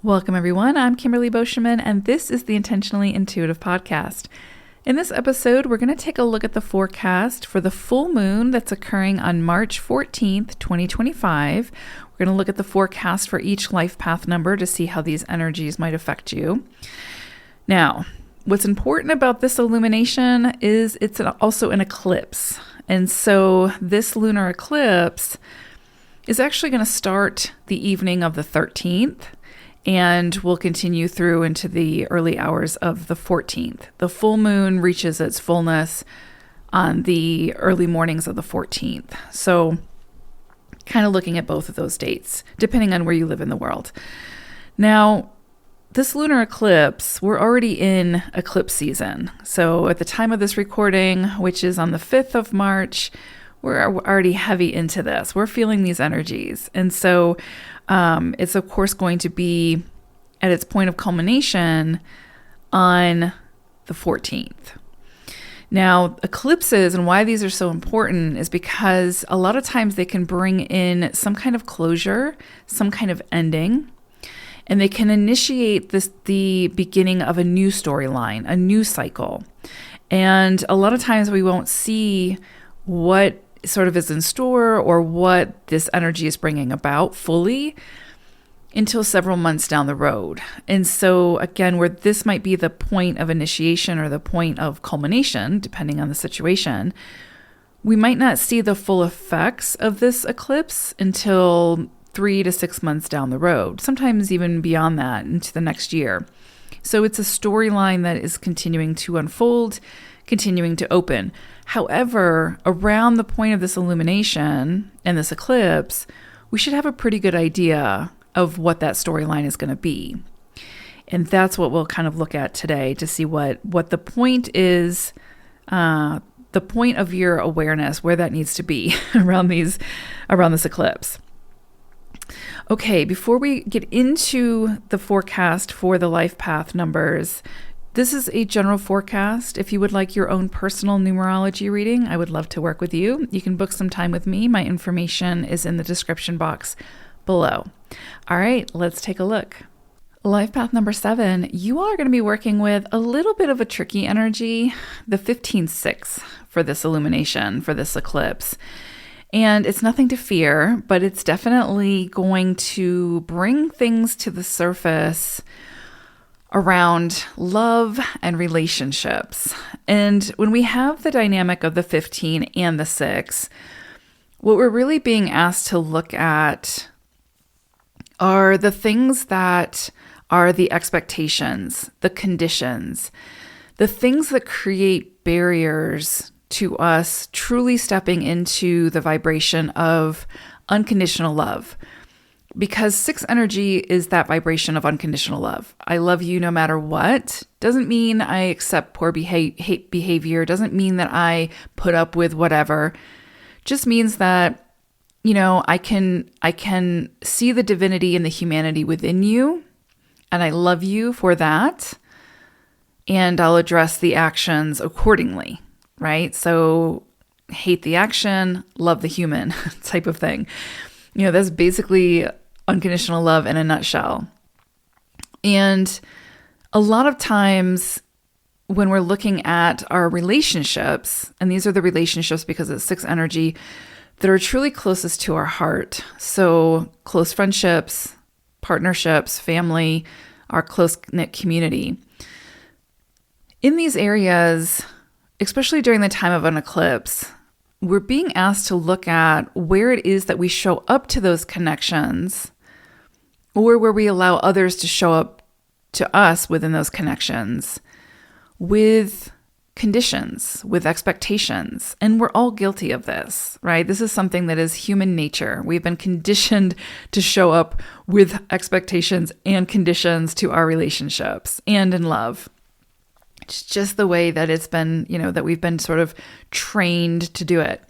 Welcome, everyone. I'm Kimberly Boscheman, and this is the Intentionally Intuitive Podcast. In this episode, we're going to take a look at the forecast for the full moon that's occurring on March 14th, 2025. We're going to look at the forecast for each life path number to see how these energies might affect you. Now, what's important about this illumination is it's also an eclipse. And so this lunar eclipse is actually going to start the evening of the 13th. And will continue through into the early hours of the 14th. The full moon reaches its fullness on the early mornings of the 14th. So kind of looking at both of those dates, depending on where you live in the world. Now, this lunar eclipse, we're already in eclipse season. So at the time of this recording, which is on the 5th of March, we're already heavy into this. We're feeling these energies. And so it's, of course, going to be at its point of culmination on the 14th. Now, eclipses and why these are so important is because a lot of times they can bring in some kind of closure, some kind of ending, and they can initiate the beginning of a new storyline, a new cycle. And a lot of times we won't see what sort of is in store or what this energy is bringing about fully until several months down the road. And so again, where this might be the point of initiation or the point of culmination, depending on the situation, we might not see the full effects of this eclipse until 3 to 6 months down the road, sometimes even beyond that into the next year. So it's a storyline that is continuing to unfold, continuing to open. However, around the point of this illumination and this eclipse, we should have a pretty good idea of what that storyline is going to be. And that's what we'll kind of look at today to see what the point is, the point of your awareness, where that needs to be around this eclipse. Okay, before we get into the forecast for the life path numbers, this is a general forecast. If you would like your own personal numerology reading, I would love to work with you. You can book some time with me. My information is in the description box below. All right, let's take a look. Life path number 7, you all are going to be working with a little bit of a tricky energy, the 15-6 for this illumination, for this eclipse. And it's nothing to fear, but it's definitely going to bring things to the surface around love and relationships. And when we have the dynamic of the 15 and the 6, what we're really being asked to look at are the things that are the expectations, the conditions, the things that create barriers to us truly stepping into the vibration of unconditional love. Because 6 energy is that vibration of unconditional love. I love you no matter what. Doesn't mean I accept poor behavior. Doesn't mean that I put up with whatever. Just means that, I can see the divinity and the humanity within you, and I love you for that. And I'll address the actions accordingly, right? So hate the action, love the human type of thing. That's basically unconditional love in a nutshell. And a lot of times when we're looking at our relationships, and these are the relationships because it's 6 energy that are truly closest to our heart. So close friendships, partnerships, family, our close-knit community. In these areas, especially during the time of an eclipse, we're being asked to look at where it is that we show up to those connections or where we allow others to show up to us within those connections with conditions, with expectations. And we're all guilty of this, right? This is something that is human nature. We've been conditioned to show up with expectations and conditions to our relationships and in love. It's just the way that it's been, that we've been sort of trained to do it.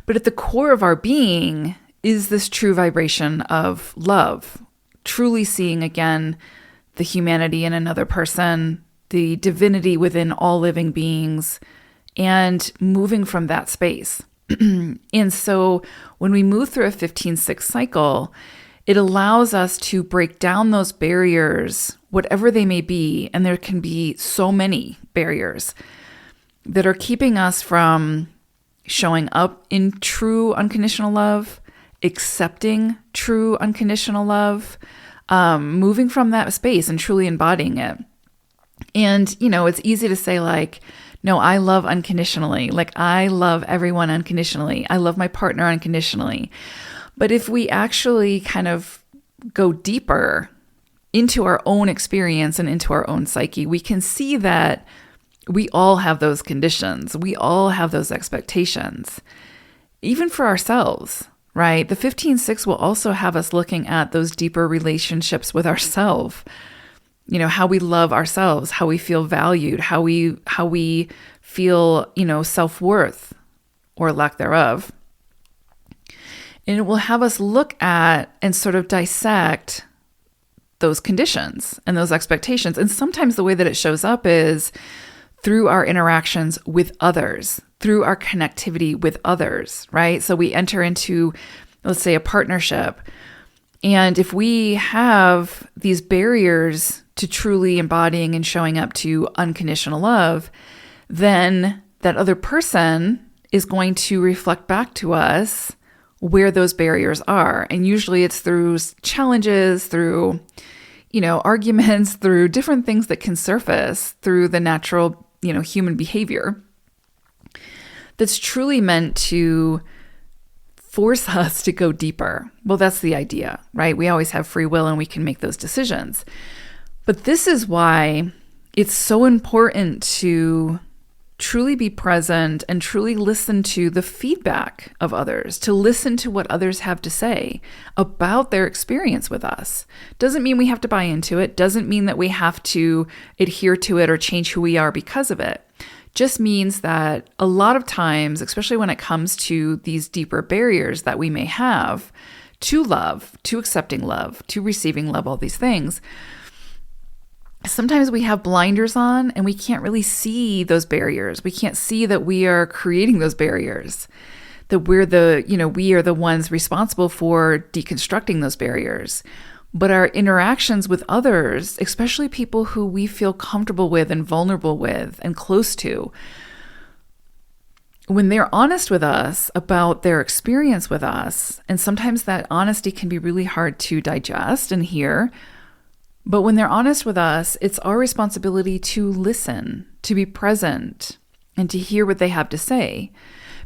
But at the core of our being is this true vibration of love, truly seeing again the humanity in another person, the divinity within all living beings, and moving from that space. And so when we move through a 15-6 cycle, It allows us to break down those barriers, whatever they may be, and there can be so many barriers that are keeping us from showing up in true unconditional love, accepting true unconditional love, moving from that space and truly embodying it. And, it's easy to say like, no, I love unconditionally. Like I love everyone unconditionally. I love my partner unconditionally. But if we actually kind of go deeper into our own experience and into our own psyche, we can see that we all have those conditions. We all have those expectations, even for ourselves, right? The 15-6 will also have us looking at those deeper relationships with ourselves. How we love ourselves, how we feel valued, how we feel, self-worth or lack thereof. And it will have us look at and sort of dissect those conditions and those expectations. And sometimes the way that it shows up is through our interactions with others, through our connectivity with others, right? So we enter into, let's say, a partnership. And if we have these barriers to truly embodying and showing up to unconditional love, then that other person is going to reflect back to us where those barriers are. And usually it's through challenges, through, arguments, through different things that can surface through the natural, human behavior that's truly meant to force us to go deeper. Well, that's the idea, right? We always have free will and we can make those decisions. But this is why it's so important to truly be present and truly listen to the feedback of others, to listen to what others have to say about their experience with us. Doesn't mean we have to buy into it. Doesn't mean that we have to adhere to it or change who we are because of it. Just means that a lot of times, especially when it comes to these deeper barriers that we may have to love, to accepting love, to receiving love, all these things, sometimes we have blinders on and we can't really see those barriers. We can't see that we are creating those barriers, that we are the ones responsible for deconstructing those barriers. But our interactions with others, especially people who we feel comfortable with and vulnerable with and close to, when they're honest with us about their experience with us, and sometimes that honesty can be really hard to digest and hear, but when they're honest with us, it's our responsibility to listen, to be present, and to hear what they have to say.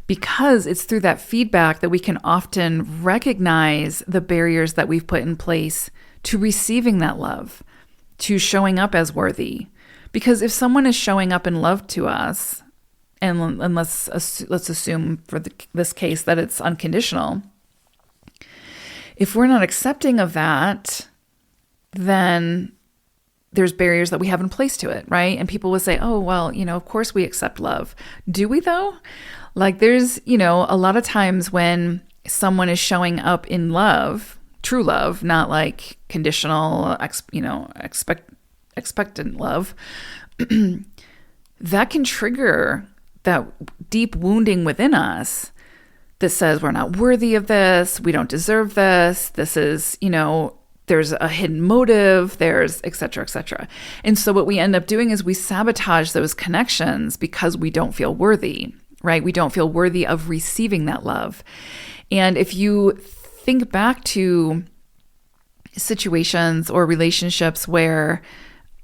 Because it's through that feedback that we can often recognize the barriers that we've put in place to receiving that love, to showing up as worthy. Because if someone is showing up in love to us, and let's assume for this case that it's unconditional, if we're not accepting of that, then there's barriers that we have in place to it, right? And people will say, oh, well, of course we accept love. Do we though? Like there's, a lot of times when someone is showing up in love, true love, not like conditional, expectant love, that can trigger that deep wounding within us that says we're not worthy of this, we don't deserve this, this is, there's a hidden motive, there's et cetera, et cetera. And so what we end up doing is we sabotage those connections because we don't feel worthy, right? We don't feel worthy of receiving that love. And if you think back to situations or relationships where,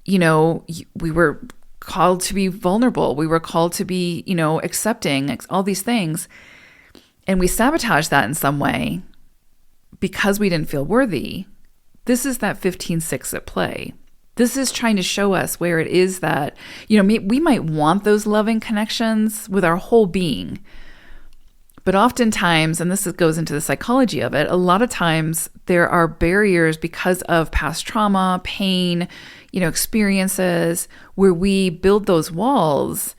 we were called to be vulnerable, we were called to be, accepting, all these things, and we sabotage that in some way because we didn't feel worthy, this is that 15-6 at play. This is trying to show us where it is that, we might want those loving connections with our whole being. But oftentimes, and this goes into the psychology of it, a lot of times there are barriers because of past trauma, pain, experiences where we build those walls.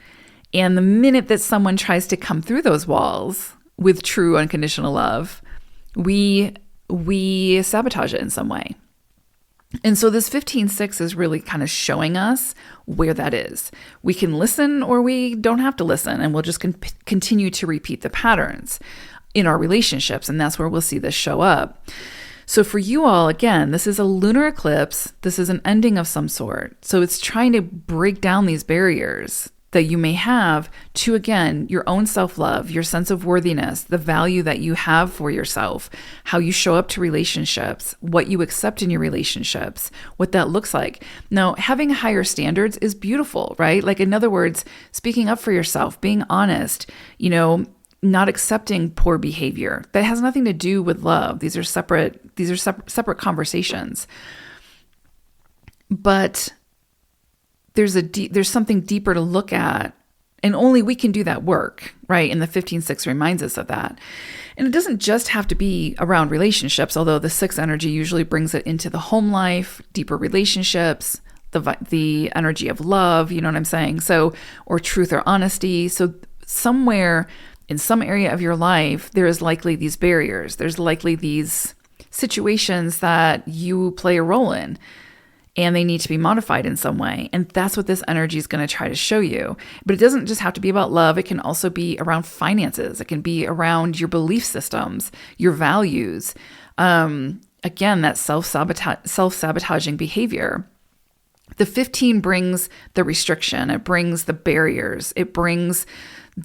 And the minute that someone tries to come through those walls with true unconditional love, we sabotage it in some way. And so this 15-6 is really kind of showing us where that is. We can listen or we don't have to listen, and we'll just continue to repeat the patterns in our relationships. And that's where we'll see this show up. So for you all, again, this is a lunar eclipse. This is an ending of some sort. So it's trying to break down these barriers that you may have to, again, your own self-love, your sense of worthiness, the value that you have for yourself, how you show up to relationships, what you accept in your relationships, what that looks like. Now, having higher standards is beautiful, right? Like, in other words, speaking up for yourself, being honest, not accepting poor behavior. That has nothing to do with love. These are separate conversations. But there's something deeper to look at, and only we can do that work, right? And the 15-6 reminds us of that. And it doesn't just have to be around relationships, although the 6 energy usually brings it into the home life, deeper relationships, the energy of love, you know what I'm saying? So, or truth or honesty. So somewhere in some area of your life, there is likely these barriers. There's likely these situations that you play a role in, and they need to be modified in some way. And that's what this energy is going to try to show you. But it doesn't just have to be about love. It can also be around finances. It can be around your belief systems, your values. Again, that self-sabotaging behavior. The 15 brings the restriction. It brings the barriers. It brings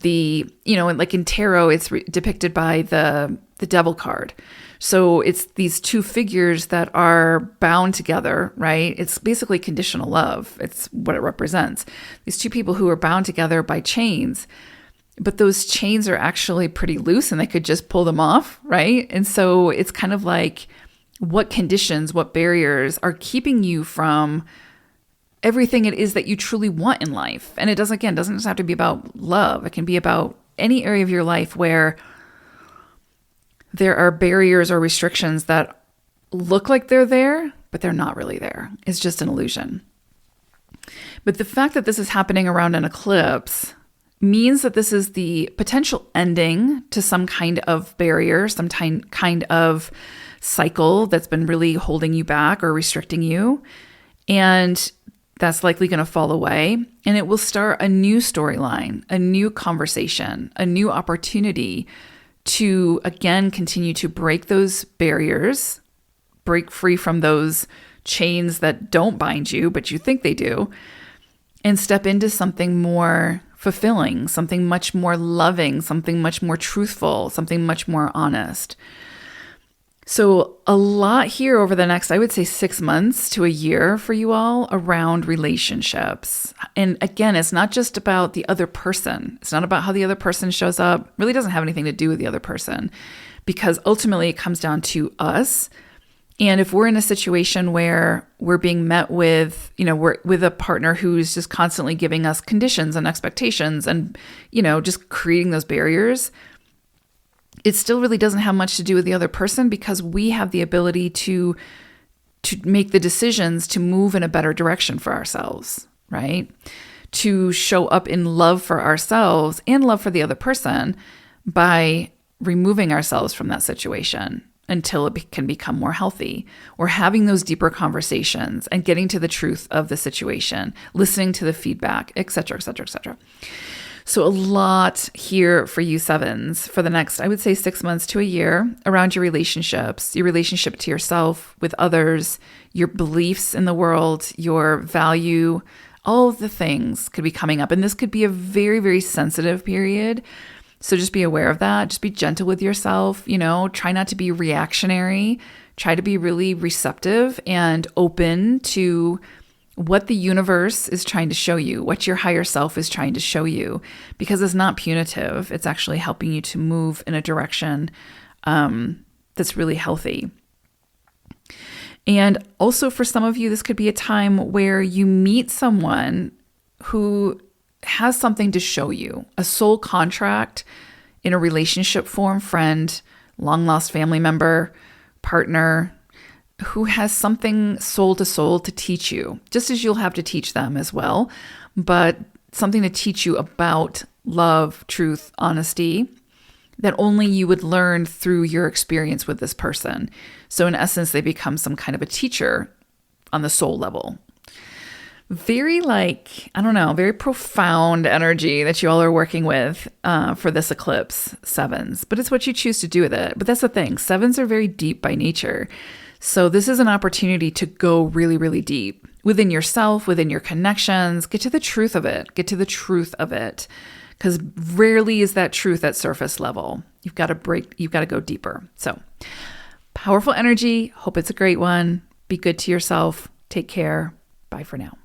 like in tarot, it's depicted by the devil card. So it's these two figures that are bound together, right? It's basically conditional love. It's what it represents. These two people who are bound together by chains, but those chains are actually pretty loose and they could just pull them off, right? And so it's kind of like, what conditions, what barriers are keeping you from everything it is that you truly want in life? And it doesn't just have to be about love. It can be about any area of your life where there are barriers or restrictions that look like they're there, but they're not really there. It's just an illusion. But the fact that this is happening around an eclipse means that this is the potential ending to some kind of barrier, some kind of cycle that's been really holding you back or restricting you. And that's likely going to fall away, and it will start a new storyline, a new conversation, a new opportunity to, again, continue to break those barriers, break free from those chains that don't bind you, but you think they do, and step into something more fulfilling, something much more loving, something much more truthful, something much more honest. So a lot here over the next, I would say 6 months to a year for you all around relationships. And again, it's not just about the other person. It's not about how the other person shows up. It really doesn't have anything to do with the other person, because ultimately it comes down to us. And if we're in a situation where we're being met with, we're with a partner who's just constantly giving us conditions and expectations and, just creating those barriers, it still really doesn't have much to do with the other person, because we have the ability to make the decisions to move in a better direction for ourselves, right? To show up in love for ourselves and love for the other person by removing ourselves from that situation until it can become more healthy, or having those deeper conversations and getting to the truth of the situation, listening to the feedback, et cetera, et cetera, et cetera. So a lot here for you sevens for the next, I would say 6 months to a year around your relationships, your relationship to yourself, with others, your beliefs in the world, your value, all of the things could be coming up. And this could be a very, very sensitive period. So just be aware of that. Just be gentle with yourself, try not to be reactionary, try to be really receptive and open to what the universe is trying to show you, what your higher self is trying to show you, because it's not punitive. It's actually helping you to move in a direction that's really healthy. And also for some of you, this could be a time where you meet someone who has something to show you, a soul contract in a relationship form, friend, long lost family member, partner, who has something soul to soul to teach you, just as you'll have to teach them as well, but something to teach you about love, truth, honesty, that only you would learn through your experience with this person. So in essence, they become some kind of a teacher on the soul level. very very profound energy that you all are working with for this eclipse, sevens. But it's what you choose to do with it. But that's the thing. Sevens are very deep by nature. So this is an opportunity to go really, really deep within yourself, within your connections. Get to the truth of it. Because rarely is that truth at surface level. You've got to go deeper. So powerful energy. Hope it's a great one. Be good to yourself. Take care. Bye for now.